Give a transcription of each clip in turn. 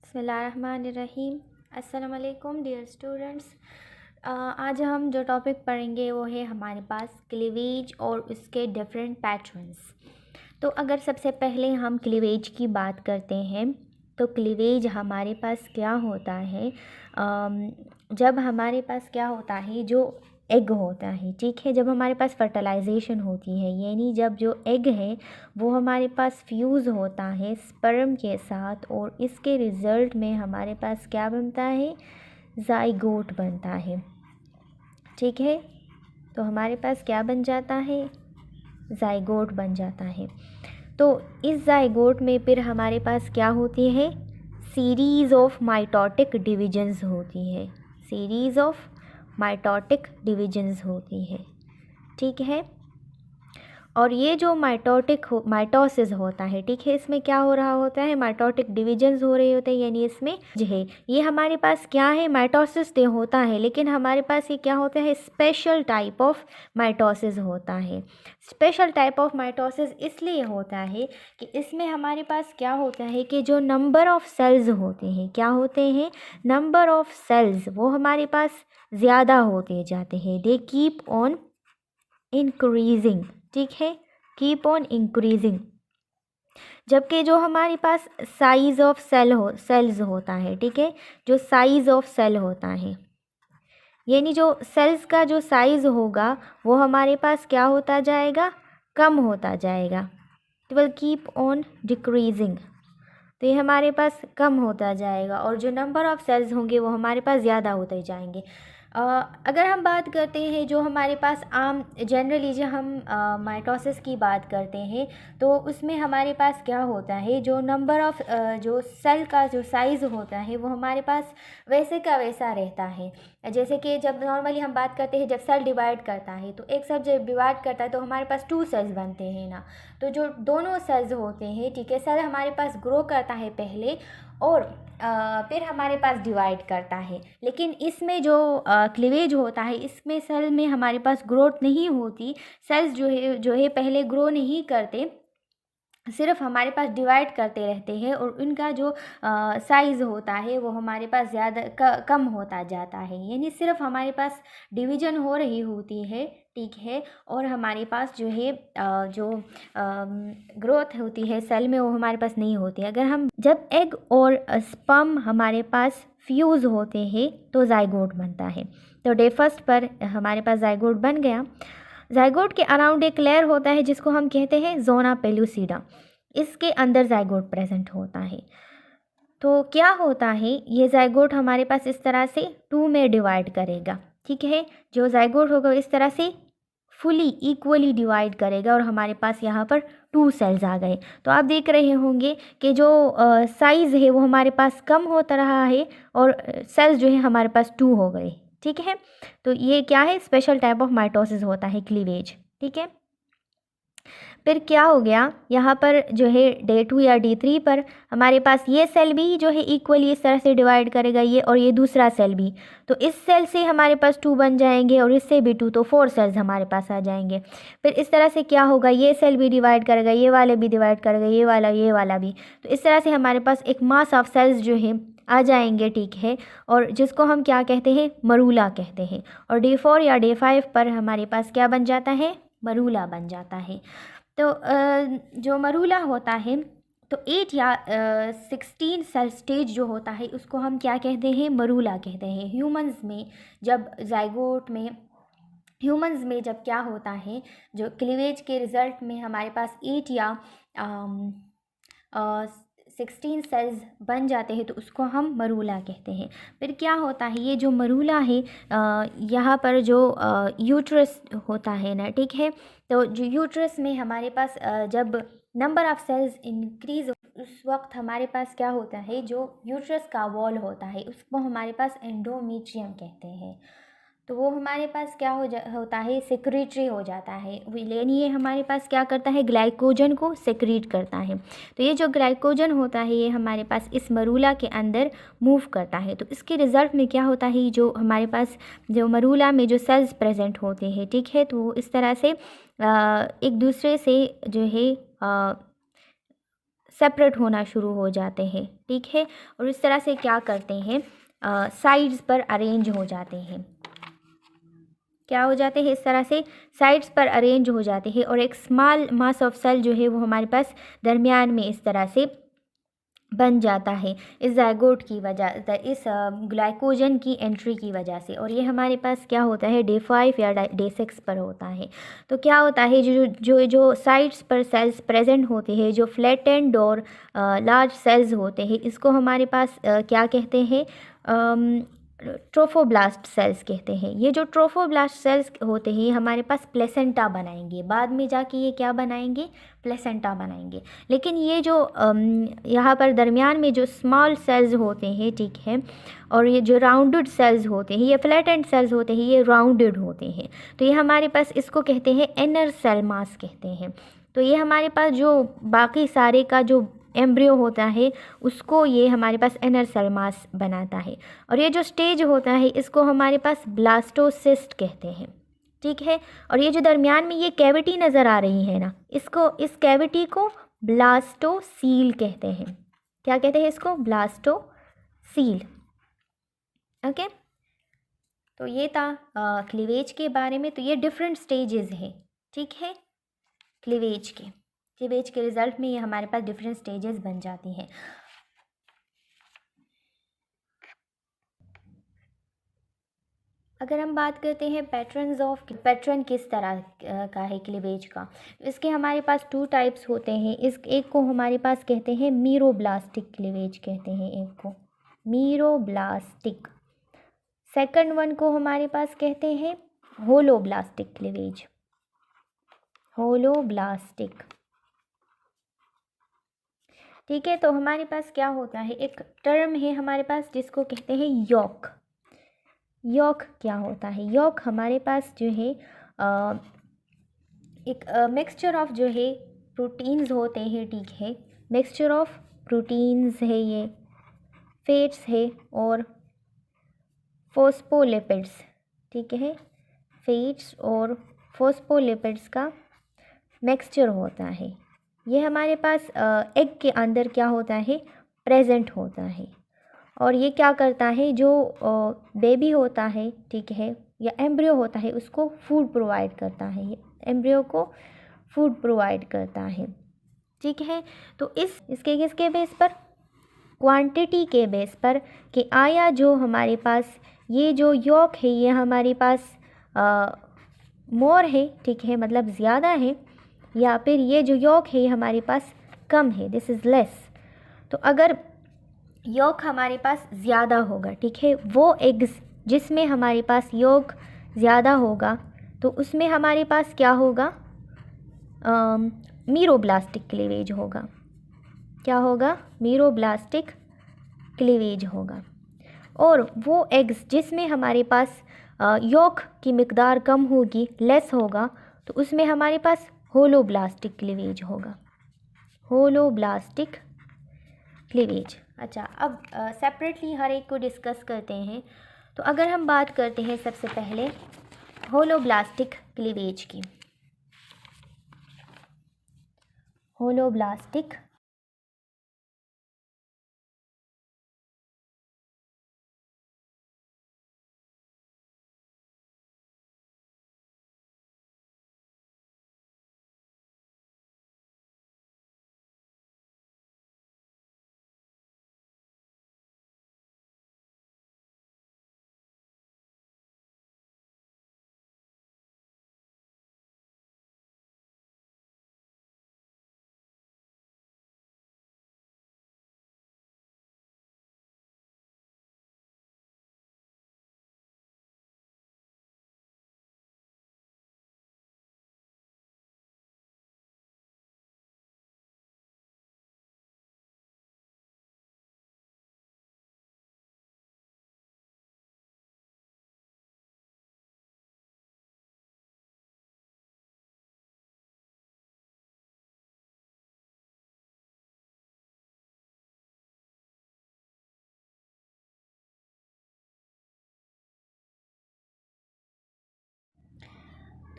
बिस्मिल्लाहिर्रहमानिर्रहीम। अस्सलाम वालेकुम डियर स्टूडेंट्स। आज हम जो टॉपिक पढ़ेंगे वो है हमारे पास क्लीवेज और उसके डिफरेंट पैटर्न्स। तो अगर सबसे पहले हम क्लीवेज की बात करते हैं तो क्लीवेज हमारे पास क्या होता है। जब हमारे पास क्या होता है, जो एग होता है, ठीक है, जब हमारे पास फर्टिलाइजेशन होती है, यानी जब जो एग है वो हमारे पास फ्यूज़ होता है स्पर्म के साथ, और इसके रिज़ल्ट में हमारे पास क्या बनता है, ज़ाइगोट बनता है। ठीक है, तो हमारे पास क्या बन जाता है, ज़ाइगोट बन जाता है। तो इस ज़ाइगोट में फिर हमारे पास क्या होती है, सीरीज़ ऑफ माइटोटिक डिविजन्स होती है, सीरीज़ ऑफ माइटोटिक डिविजन्स होती है। ठीक है, और ये जो माइटोसिस होता है, ठीक है, इसमें क्या हो रहा होता है, माइटोटिक डिविजन्स हो रहे होते हैं, यानी इसमें जो है ये हमारे पास क्या है, माइटोसिस तो होता है, लेकिन हमारे पास ये क्या होता है, स्पेशल टाइप ऑफ माइटोसिस होता है। स्पेशल टाइप ऑफ माइटोसिस इसलिए होता है कि इसमें हमारे पास क्या होता है कि जो नंबर ऑफ सेल्स होते हैं, क्या होते हैं, नंबर ऑफ सेल्स वो हमारे पास ज़्यादा होते जाते हैं, दे कीप ऑन इंक्रीजिंग। ठीक है, कीप ऑन इंक्रीजिंग। जबकि जो हमारे पास साइज ऑफ सेल्स होता है, ठीक है, जो साइज ऑफ सेल होता है, यानी जो सेल्स का जो साइज होगा वो हमारे पास क्या होता जाएगा, कम होता जाएगा, it will keep on decreasing. तो ये हमारे पास कम होता जाएगा, और जो नंबर ऑफ़ सेल्स होंगे वो हमारे पास ज़्यादा होते जाएंगे। अगर हम बात करते हैं जो हमारे पास आम जनरली जब हम माइटोसिस की बात करते हैं तो उसमें हमारे पास क्या होता है, जो नंबर ऑफ़ जो सेल का जो साइज़ होता है वो हमारे पास वैसे का वैसा रहता है। जैसे कि जब नॉर्मली हम बात करते हैं, जब सेल डिवाइड करता है तो एक सेल जब डिवाइड करता है तो हमारे पास 2 सेल्स बनते हैं ना। तो जो दोनों सेल्स होते हैं, ठीक है, सेल हमारे पास ग्रो करता है पहले और फिर हमारे पास डिवाइड करता है। लेकिन इसमें जो क्लीवेज होता है, इसमें सेल में हमारे पास ग्रोथ नहीं होती, सेल्स जो है पहले ग्रो नहीं करते, सिर्फ हमारे पास डिवाइड करते रहते हैं, और उनका जो साइज़ होता है वो हमारे पास ज़्यादा कम होता जाता है, यानी सिर्फ हमारे पास डिवीज़न हो रही होती है, ठीक है, और हमारे पास जो है जो ग्रोथ होती है सेल में वो हमारे पास नहीं होती। अगर हम जब एग और स्पर्म हमारे पास फ्यूज़ होते हैं तो ज़ाइगोट बनता है। तो डे फर्स्ट पर हमारे पास ज़ाइगोट बन गया। ज़ाइगोट के अराउंड एक लेयर होता है जिसको हम कहते हैं ज़ोना पेलुसिडा, इसके अंदर ज़ाइगोट प्रेजेंट होता है। तो क्या होता है, ये ज़ाइगोट हमारे पास इस तरह से 2 में डिवाइड करेगा, ठीक है, जो ज़ाइगोट होगा इस तरह से फुली इक्वली डिवाइड करेगा, और हमारे पास यहाँ पर 2 सेल्स आ गए। तो आप देख रहे होंगे कि जो साइज़ है वो हमारे पास कम होता रहा है, और सेल्स जो है हमारे पास 2 हो गए। ठीक है, तो ये क्या है, स्पेशल टाइप ऑफ माइटोसिस होता है, क्लीवेज। ठीक है, फिर क्या हो गया, यहाँ पर जो है डे 2 या डे 3 पर हमारे पास ये सेल भी जो है इक्वली इस तरह से डिवाइड करेगा, ये और ये दूसरा सेल भी। तो इस सेल से हमारे पास 2 बन जाएंगे, और इससे भी 2, तो 4 सेल्स हमारे पास आ जाएंगे। फिर इस तरह से क्या होगा, ये सेल भी डिवाइड करेगा, ये वाले भी डिवाइड करेगा, ये वाला भी। तो इस तरह से हमारे पास एक मास ऑफ सेल्स जो है आ जाएंगे, ठीक है, और जिसको हम क्या कहते हैं, मरूला कहते हैं। और डे 4 या डे 5 पर हमारे पास क्या बन जाता है, मरूला बन जाता है। तो जो मरूला होता है, तो 8 या 16 सेल स्टेज जो होता है उसको हम क्या कहते हैं, मरूला कहते हैं। ह्यूमंस में जब क्या होता है, जो क्लीवेज के रिज़ल्ट में हमारे पास 8 या 16 सेल्स बन जाते हैं तो उसको हम मरूला कहते हैं। फिर क्या होता है, ये जो मरूला है, यहाँ पर जो यूट्रस होता है ना, ठीक है, तो जो यूट्रस में हमारे पास जब नंबर ऑफ़ सेल्स इंक्रीज़ उस वक्त हमारे पास क्या होता है, जो यूट्रस का वॉल होता है उसको हमारे पास एंडोमेट्रियम कहते हैं। तो वो हमारे पास क्या होता है, सेक्रेटरी हो जाता है, यानी ये हमारे पास क्या करता है, ग्लाइकोजन को सेक्रीट करता है। तो ये जो ग्लाइकोजन होता है ये हमारे पास इस मरूला के अंदर मूव करता है। तो इसके रिज़ल्ट में क्या होता है, जो हमारे पास जो मरूला में जो सेल्स प्रेजेंट होते हैं, ठीक है, तो इस तरह से एक दूसरे से जो है सेपरेट होना शुरू हो जाते हैं, ठीक है। और इस तरह से क्या करते हैं, साइड्स पर अरेंज हो जाते हैं। क्या हो जाते हैं, इस तरह से साइड्स पर अरेंज हो जाते हैं और एक स्मॉल मास ऑफ सेल जो है वो हमारे पास दरमियान में इस तरह से बन जाता है इस ज़ायगोट की वजह, इस ग्लाइकोजन की एंट्री की वजह से। और ये हमारे पास क्या होता है, डे 5 या डे 6 पर होता है। तो क्या होता है, जो जो जो साइड्स पर सेल्स प्रेजेंट होते हैं, जो फ्लैटेंड और लार्ज सेल्स होते हैं, इसको हमारे पास क्या कहते हैं, ट्रोफोब्लास्ट सेल्स कहते हैं। ये जो ट्रोफोब्लास्ट सेल्स होते हैं ये हमारे पास प्लेसेंटा बनाएंगे, बाद में जाके ये क्या बनाएंगे, प्लेसेंटा बनाएंगे। लेकिन ये जो यहाँ पर दरमियान में जो स्मॉल सेल्स होते हैं, ठीक है, और ये जो राउंडेड सेल्स होते हैं, ये फ्लैटेंड सेल्स होते हैं, ये राउंडेड होते हैं। तो ये हमारे पास इसको कहते हैं इनर सेल मास कहते हैं। तो ये हमारे पास जो बाकी सारे का जो एम्ब्रियो होता है उसको ये हमारे पास इनर सेल मास बनाता है। और ये जो स्टेज होता है इसको हमारे पास ब्लास्टोसिस्ट कहते हैं, ठीक है। और ये जो दरमियान में ये कैविटी नज़र आ रही है ना, इसको, इस कैविटी को ब्लास्टोसील कहते हैं। क्या कहते हैं इसको, ब्लास्टोसील। ओके, तो ये था क्लीवेज के बारे में। तो ये डिफरेंट स्टेजेस हैं, ठीक है, क्लीवेज के रिज़ल्ट में ये हमारे पास डिफरेंट स्टेजेस बन जाती हैं। अगर हम बात करते हैं पैटर्न किस तरह का है क्लीवेज का, इसके हमारे पास 2 टाइप्स होते हैं। इस एक को हमारे पास कहते हैं मीरोब्लास्टिक क्लीवेज कहते हैं, एक को मीरोब्लास्टिक। सेकंड वन को हमारे पास कहते हैं होलोब्लास्टिक क्लीवेज, होलोब्लास्टिक, ठीक है। तो हमारे पास क्या होता है, एक टर्म है हमारे पास जिसको कहते हैं यॉक। यॉक क्या होता है, यॉक हमारे पास जो है एक मिक्सचर ऑफ जो है प्रोटीन्स होते हैं, ठीक है, मिक्सचर ऑफ प्रोटीन्स है, ये फैट्स है और फोस्फोलिपिड्स, ठीक है, फैट्स और फोस्फोलिपिड्स का मिक्सचर होता है। ये हमारे पास एग के अंदर क्या होता है, प्रेजेंट होता है। और ये क्या करता है, जो बेबी होता है, ठीक है, या एम्ब्रियो होता है, उसको फूड प्रोवाइड करता है, ये एम्ब्रियो को फूड प्रोवाइड करता है, ठीक है। तो इसके किसके बेस पर, क्वांटिटी के बेस पर, कि आया जो हमारे पास ये जो यॉक है ये हमारे पास मोर है, ठीक है, मतलब ज़्यादा है, या फिर ये जो यॉक है ये हमारे पास कम है, दिस इज़ लेस। तो अगर यॉक हमारे पास ज़्यादा होगा, ठीक है, वो एग्स जिसमें हमारे पास यॉक ज़्यादा होगा तो उसमें हमारे पास क्या होगा, मीरोब्लास्टिक क्लीवेज होगा। क्या होगा, मीरोब्लास्टिक क्लीवेज होगा। और वो एग्स जिसमें हमारे पास यॉक की मिकदार कम होगी, लेस होगा, तो उसमें हमारे पास होलोब्लास्टिक क्लीवेज होगा, होलोब्लास्टिक क्लीवेज। अच्छा, अब सेपरेटली हर एक को डिस्कस करते हैं। तो अगर हम बात करते हैं सबसे पहले होलोब्लास्टिक क्लीवेज की, होलोब्लास्टिक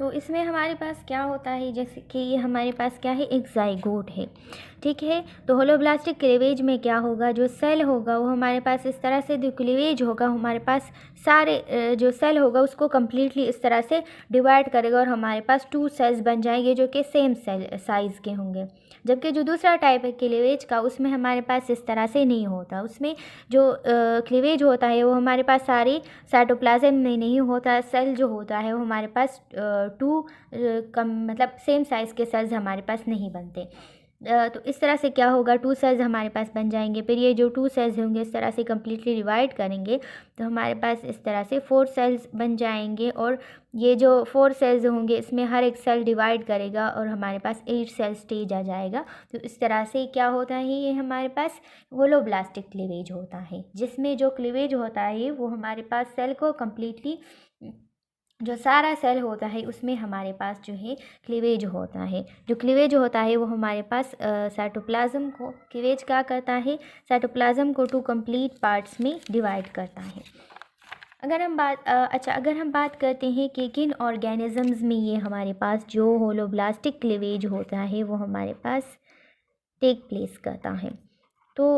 तो इसमें हमारे पास क्या होता है, जैसे कि ये हमारे पास क्या है, एक ज़ाइगोट है, ठीक है। तो होलोब्लास्टिक क्लीवेज में क्या होगा, जो सेल होगा वो हमारे पास इस तरह से, जो क्लीवेज होगा हमारे पास सारे जो सेल होगा उसको कम्प्लीटली इस तरह से डिवाइड करेगा और हमारे पास 2 सेल्स बन जाएंगे जो कि सेम सेल साइज़ के होंगे। जबकि जो दूसरा टाइप है क्लीवेज का, उसमें हमारे पास इस तरह से नहीं होता। उसमें जो क्लीवेज होता है वो हमारे पास सारी साइटोप्लाज्म में नहीं होता। सेल जो होता है वो हमारे पास टू कम मतलब सेम साइज़ के सेल्स हमारे पास नहीं बनते। तो इस तरह से क्या होगा, 2 सेल्स हमारे पास बन जाएंगे। फिर ये जो 2 सेल्स होंगे इस तरह से कम्प्लीटली डिवाइड करेंगे तो हमारे पास इस तरह से 4 सेल्स बन जाएंगे। और ये जो 4 सेल्स होंगे इसमें हर एक सेल डिवाइड करेगा और हमारे पास 8 सेल स्टेज आ जाएगा। तो इस तरह से क्या होता है, ये हमारे पास होलोब्लास्टिक क्लीवेज होता है, जिसमें जो क्लीवेज होता है वो हमारे पास सेल को कम्प्लीटली, जो सारा सेल होता है उसमें हमारे पास जो है क्लीवेज होता है। जो क्लीवेज होता है वो हमारे पास साइटोप्लाज्म को, क्लीवेज क्या करता है, साइटोप्लाज्म को 2 कंप्लीट पार्ट्स में डिवाइड करता है। अगर हम बात करते हैं कि किन ऑर्गेनिजम्स में ये हमारे पास जो होलोब्लास्टिक क्लीवेज होता है वो हमारे पास टेक प्लेस करता है। तो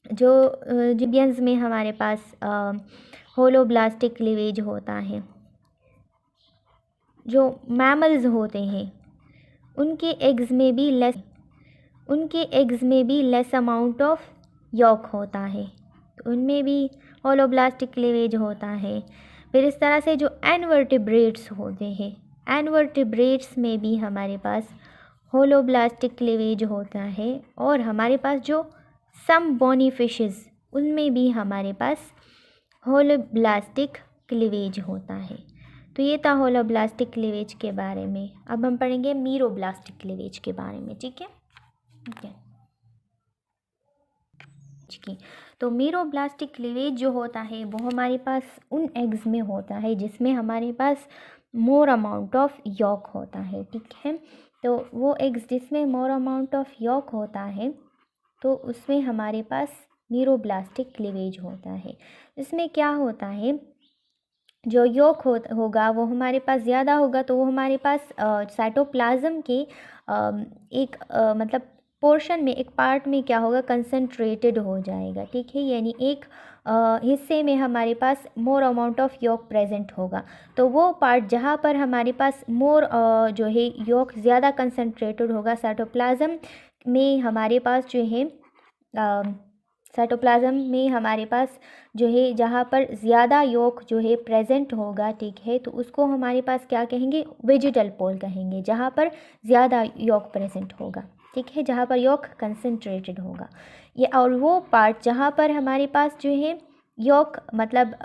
जो जिबियंस में हमारे पास होलोब्लास्टिक क्लीवेज होता है, जो मैमल्स होते हैं उनके एग्स में भी लेस अमाउंट ऑफ यॉक होता है, तो उनमें भी होलोब्लास्टिक क्लीवेज होता है। फिर इस तरह से जो इनवर्टिब्रेट्स होते हैं, इनवर्टिब्रेट्स में भी हमारे पास होलोब्लास्टिक क्लीवेज होता है। और हमारे पास जो सम बोनी फिशेस, उनमें भी हमारे पास होलोब्लास्टिक क्लीवेज होता है। तो ये था होलोब्लास्टिक क्लीवेज के बारे में। अब हम पढ़ेंगे मीरोब्लास्टिक क्लीवेज के बारे में, ठीक है। तो मीरोब्लास्टिक क्लीवेज जो होता है वो हमारे पास उन एग्स में होता है जिसमें हमारे पास मोर अमाउंट ऑफ यॉक होता है, ठीक है। तो वो एग्स जिसमें मोर अमाउंट ऑफ यॉक होता है तो उसमें हमारे पास मीरोब्लास्टिक क्लीवेज होता है। इसमें क्या होता है, जो यॉक होगा वो हमारे पास ज़्यादा होगा तो वो हमारे पास साइटोप्लाज्म के एक मतलब पोर्शन में, एक पार्ट में क्या होगा, कंसंट्रेटेड हो जाएगा, ठीक है। यानी एक हिस्से में हमारे पास more amount of yolk present होगा। तो वो पार्ट जहाँ पर हमारे पास मोर जो है यॉक ज़्यादा कंसंट्रेटेड होगा, साइटोप्लाज्म में हमारे पास जो है साइटोप्लाज्म में हमारे पास जो है जहाँ पर ज़्यादा यॉक जो है प्रेजेंट होगा, ठीक है, तो उसको हमारे पास क्या कहेंगे, वेजिटल पोल कहेंगे, जहाँ पर ज़्यादा यॉक प्रेजेंट होगा, ठीक है, जहाँ पर यॉक कंसंट्रेटेड होगा। ये और वो पार्ट जहाँ पर हमारे पास जो है यॉक मतलब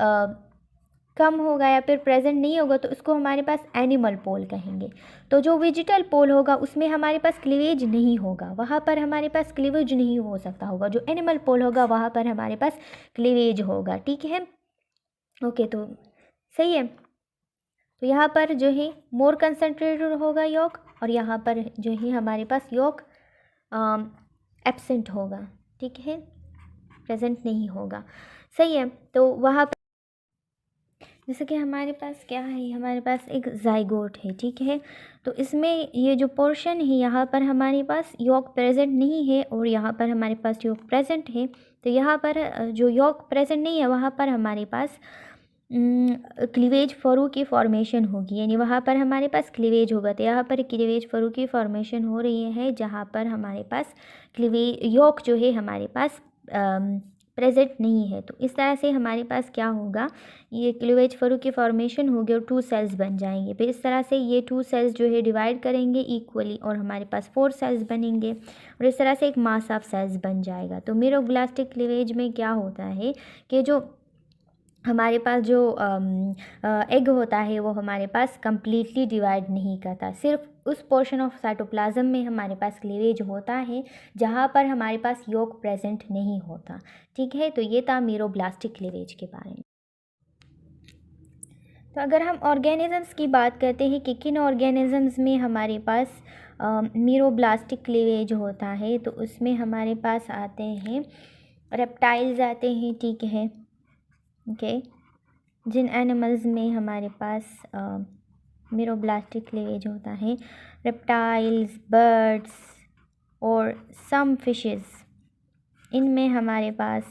कम होगा या फिर प्रेजेंट नहीं होगा तो उसको हमारे पास एनिमल पोल कहेंगे। तो जो वेजिटल पोल होगा उसमें हमारे पास क्लीवेज नहीं होगा, वहाँ पर हमारे पास क्लीवेज नहीं हो सकता होगा। जो एनिमल पोल होगा वहाँ पर हमारे पास क्लीवेज होगा, ठीक है। ओके, तो सही है। तो यहाँ पर जो है मोर कंसंट्रेटेड होगा यॉक और यहाँ पर जो है हमारे पास यॉक एब्सेंट होगा, ठीक है, प्रेजेंट नहीं होगा, सही है। तो वहाँ जैसे कि हमारे पास क्या है, हमारे पास एक ज़ाइगोट है, ठीक है। तो इसमें ये जो पोर्शन है यहाँ पर हमारे पास यॉक प्रेजेंट नहीं है और यहाँ पर हमारे पास यॉक प्रेजेंट है। तो यहाँ पर जो यॉक प्रेजेंट नहीं है वहाँ पर हमारे पास क्लीवेज फरू की फॉर्मेशन होगी, यानी वहाँ पर हमारे पास क्लीवेज होगा। तो यहाँ पर क्लीवेज फरू की फॉर्मेशन हो रही है जहाँ पर हमारे पास यॉक जो है हमारे पास प्रेजेंट नहीं है। तो इस तरह से हमारे पास क्या होगा, ये क्लीवेज फरू की फॉर्मेशन होगी और 2 सेल्स बन जाएंगे। फिर इस तरह से ये 2 सेल्स जो है डिवाइड करेंगे इक्वली और हमारे पास 4 सेल्स बनेंगे और इस तरह से एक मास ऑफ सेल्स बन जाएगा। तो मीरोब्लास्टिक क्लीवेज में क्या होता है कि जो हमारे पास जो एग होता है वो हमारे पास कम्प्लीटली डिवाइड नहीं करता, सिर्फ उस पोर्शन ऑफ साइटोप्लाज्म में हमारे पास क्लीवेज होता है जहाँ पर हमारे पास यॉक प्रेजेंट नहीं होता, ठीक है। तो ये था मीरोब्लास्टिक क्लीवेज के बारे में। तो अगर हम ऑर्गेनिजम्स की बात करते हैं कि किन ऑर्गेनिजम्स में हमारे पास मीरोब्लास्टिक क्लीवेज होता है, तो उसमें हमारे पास आते हैं रेप्टाइल्स आते हैं, ठीक है। ओके, जिन एनिमल्स में हमारे पास मीरोब्लास्टिक क्लीवेज होता है। रेप्टाइल्स, बर्ड्स और सम फिशेस, इनमें हमारे पास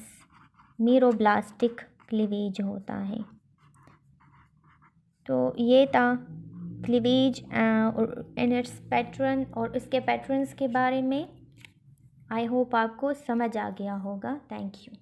मीरोब्लास्टिक क्लीवेज होता है। तो ये था क्लीवेज एंड इट्स पैटर्न और इसके पैटर्न्स के बारे में। आई होप आपको समझ आ गया होगा। Thank you.